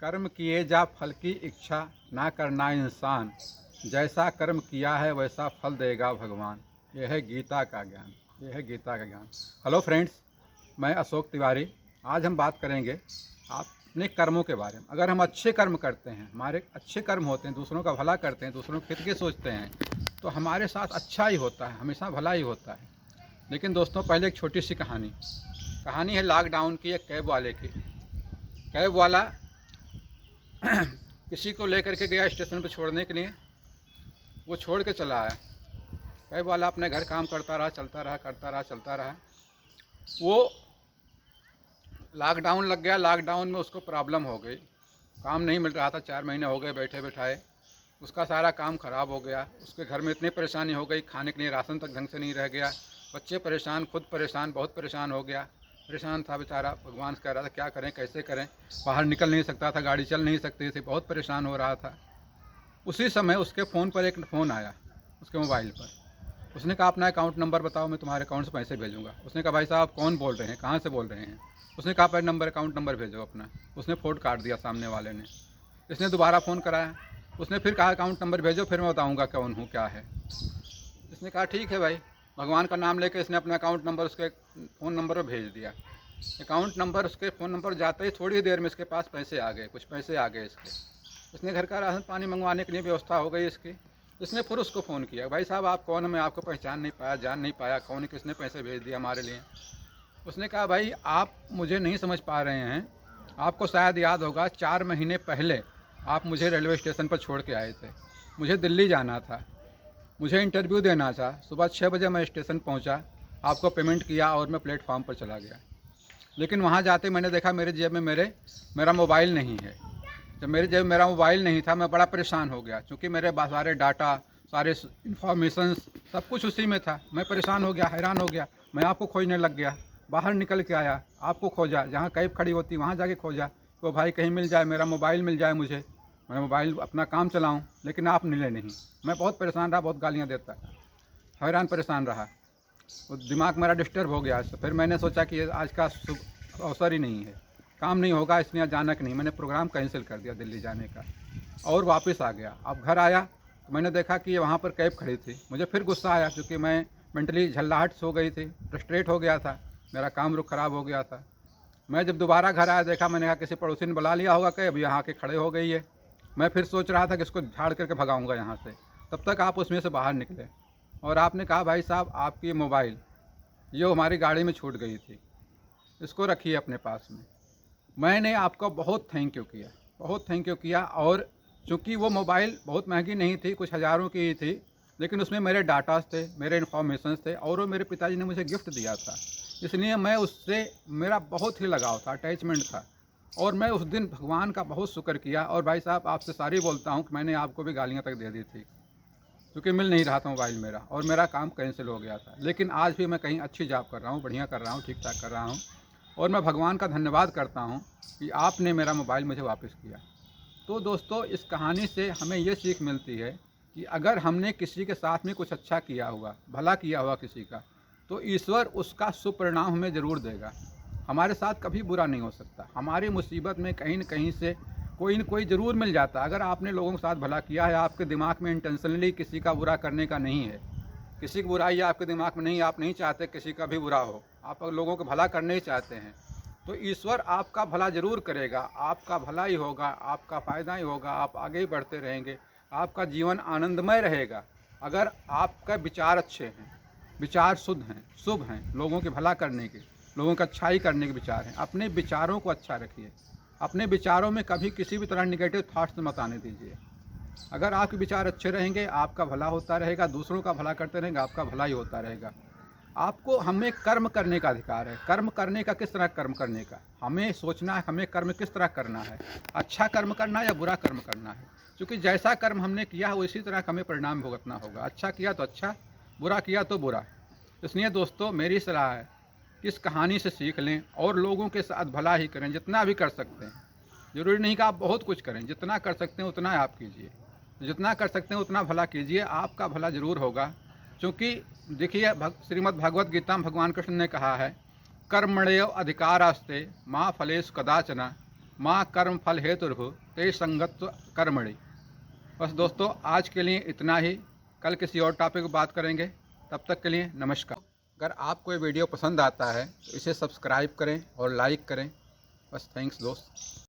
कर्म किए जा फल की इच्छा ना करना इंसान, जैसा कर्म किया है वैसा फल देगा भगवान। यह है गीता का ज्ञान, यह है गीता का ज्ञान। हेलो फ्रेंड्स, मैं अशोक तिवारी। आज हम बात करेंगे अपने कर्मों के बारे में। अगर हम अच्छे कर्म करते हैं, हमारे अच्छे कर्म होते हैं, दूसरों का भला करते हैं, दूसरों के हित के सोचते हैं, तो हमारे साथ अच्छा ही होता है, हमेशा भला ही होता है। लेकिन दोस्तों, पहले एक छोटी सी कहानी है लॉकडाउन की। एक कैब वाले की। कैब वाला किसी को लेकर के गया स्टेशन पर छोड़ने के लिए। वो छोड़ के चला आया। कैब वाला अपने घर काम करता रहा, चलता रहा। वो लॉकडाउन लग गया। लॉकडाउन में उसको प्रॉब्लम हो गई, काम नहीं मिल रहा था। 4 महीने हो गए बैठे बैठाए। उसका सारा काम ख़राब हो गया। उसके घर में इतनी परेशानी हो गई, खाने के लिए राशन तक ढंग से नहीं रह गया। बच्चे परेशान, खुद परेशान, बहुत परेशान हो गया। परेशान था बेचारा, भगवान से कह रहा था क्या करें, कैसे करें। बाहर निकल नहीं सकता था, गाड़ी चल नहीं सकती थी, बहुत परेशान हो रहा था। उसी समय उसके फ़ोन पर एक फ़ोन आया, उसके मोबाइल पर। उसने कहा अपना अकाउंट नंबर बताओ, मैं तुम्हारे अकाउंट से पैसे भेजूँगा। उसने कहा भाई साहब कौन बोल रहे हैं, कहाँ से बोल रहे हैं। उसने कहा पर अकाउंट नंबर भेजो अपना। उसने फ़ोन काट दिया सामने वाले ने। इसने दोबारा फ़ोन कराया। उसने फिर कहा अकाउंट नंबर भेजो, फिर मैं बताऊँगा कौन हूँ क्या है। इसने कहा ठीक है भाई। भगवान का नाम लेकर इसने अपना अकाउंट नंबर उसके फ़ोन नंबर पर भेज दिया। अकाउंट नंबर उसके फ़ोन नंबर जाते ही थोड़ी देर में इसके पास पैसे आ गए, कुछ पैसे आ गए इसके। इसने घर का राशन पानी मंगवाने के लिए व्यवस्था हो गई इसकी। इसने फिर उसको फ़ोन किया, भाई साहब आप कौन, मैं आपको पहचान नहीं पाया, जान नहीं पाया, कौन किसने पैसे भेज दिया हमारे लिए। उसने कहा भाई आप मुझे नहीं समझ पा रहे हैं। आपको शायद याद होगा 4 महीने पहले आप मुझे रेलवे स्टेशन पर छोड़ के आए थे। मुझे दिल्ली जाना था, मुझे इंटरव्यू देना था। सुबह 6 बजे मैं स्टेशन पहुंचा, आपको पेमेंट किया और मैं प्लेटफॉर्म पर चला गया। लेकिन वहां जाते मैंने देखा मेरे जेब में मेरा मोबाइल नहीं है। जब मेरे जेब में मेरा मोबाइल नहीं था, मैं बड़ा परेशान हो गया, क्योंकि मेरे सारे डाटा, सारे इन्फॉर्मेशन सब कुछ उसी में था। मैं परेशान हो गया, हैरान हो गया। मैं आपको खोजने लग गया, बाहर निकल के आया, आपको खोजा, जहाँ कैब खड़ी होती वहाँ जाके खोजा। तो भाई कहीं मिल जाए, मेरा मोबाइल मिल जाए मुझे, मैं मोबाइल अपना काम चलाऊँ। लेकिन आप मिले नहीं। मैं बहुत परेशान रहा, बहुत गालियाँ देता, हैरान परेशान रहा। वो दिमाग मेरा डिस्टर्ब हो गया। फिर मैंने सोचा कि आज का शुभ अवसर ही नहीं है, काम नहीं होगा, इसलिए अचानक नहीं, मैंने प्रोग्राम कैंसिल कर दिया दिल्ली जाने का और वापस आ गया। अब घर आया तो मैंने देखा कि वहाँ पर कैब खड़ी थी। मुझे फिर गुस्सा आया, क्योंकि मैं मेंटली झल्लाहट हो गई थी, फ्रस्ट्रेट हो गया था, मेरा काम रुख ख़राब हो गया था। मैं जब दोबारा घर आया, देखा, मैंने कहा किसी पड़ोसी ने बुला लिया होगा कैब, यहाँ के खड़े हो गई है। मैं फिर सोच रहा था कि इसको झाड़ करके भगाऊँगा यहाँ से। तब तक आप उसमें से बाहर निकले और आपने कहा भाई साहब आपकी मोबाइल ये हमारी गाड़ी में छूट गई थी, इसको रखिए अपने पास में। मैंने आपको बहुत थैंक यू किया, बहुत थैंक यू किया। और चूँकि वो मोबाइल बहुत महंगी नहीं थी, कुछ हज़ारों की ही थी, लेकिन उसमें मेरे डाटास थे, मेरे इन्फॉर्मेशन थे, और वो मेरे पिताजी ने मुझे गिफ्ट दिया था। इसलिए मैं उससे मेरा बहुत ही लगाव था, अटैचमेंट था। और मैं उस दिन भगवान का बहुत शुक्र किया। और भाई साहब आपसे सारी बोलता हूँ कि मैंने आपको भी गालियाँ तक दे दी थी, क्योंकि मिल नहीं रहा था मोबाइल मेरा और मेरा काम कैंसिल हो गया था। लेकिन आज भी मैं कहीं अच्छी जॉब कर रहा हूँ, बढ़िया कर रहा हूँ, ठीक ठाक कर रहा हूँ। और मैं भगवान का धन्यवाद करता हूँ कि आपने मेरा मोबाइल मुझे वापस किया। तो दोस्तों, इस कहानी से हमें ये सीख मिलती है कि अगर हमने किसी के साथ में कुछ अच्छा किया हुआ, भला किया हुआ किसी का, तो ईश्वर उसका सुपरिणाम हमें ज़रूर देगा। हमारे साथ कभी बुरा नहीं हो सकता। हमारी मुसीबत में कहीं न कहीं से कोई न कोई ज़रूर मिल जाता। अगर आपने लोगों के साथ भला किया है, आपके दिमाग में इंटेंशनली किसी का बुरा करने का नहीं है, किसी की बुराई आपके दिमाग में नहीं, आप नहीं चाहते किसी का भी बुरा हो, आप लोगों को भला करने ही चाहते हैं, तो ईश्वर आपका भला ज़रूर करेगा। आपका भला ही होगा, आपका फ़ायदा ही होगा, आप आगे ही बढ़ते रहेंगे, आपका जीवन आनंदमय रहेगा। अगर आपका विचार अच्छे हैं, विचार शुद्ध हैं, शुभ हैं, लोगों के भला करने के, लोगों का अच्छाई करने के विचार हैं, अपने विचारों को अच्छा रखिए। अपने विचारों में कभी किसी भी तरह निगेटिव थाट्स मत आने दीजिए। अगर आपके विचार अच्छे रहेंगे, आपका भला होता रहेगा, दूसरों का भला करते रहेंगे, आपका भला ही होता रहेगा। आपको हमें कर्म करने का अधिकार है। कर्म करने का किस तरह कर्म करने का हमें सोचना है, हमें कर्म किस तरह करना है, अच्छा कर्म करना है या बुरा कर्म करना है। क्योंकि जैसा कर्म हमने किया है उसी तरह हमें परिणाम भुगतना होगा। अच्छा किया तो अच्छा, बुरा किया तो बुरा। इसलिए दोस्तों, मेरी सलाह है कि इस कहानी से सीख लें और लोगों के साथ भला ही करें, जितना भी कर सकते हैं। ज़रूरी नहीं कि आप बहुत कुछ करें, जितना कर सकते हैं उतना आप कीजिए, जितना कर सकते हैं उतना भला कीजिए, आपका भला ज़रूर होगा। क्योंकि देखिए, श्रीमद् भगवत गीता में भगवान कृष्ण ने कहा है, कर्मण्येव अधिकारास्ते माँ फलेषु कदाचन माँ कर्म फल हेतुर्भु ते संगत्व कर्मणि। बस दोस्तों, आज के लिए इतना ही। कल किसी और टॉपिक पर बात करेंगे। तब तक के लिए नमस्कार। अगर आपको ये वीडियो पसंद आता है तो इसे सब्सक्राइब करें और लाइक करें। बस थैंक्स दोस्त।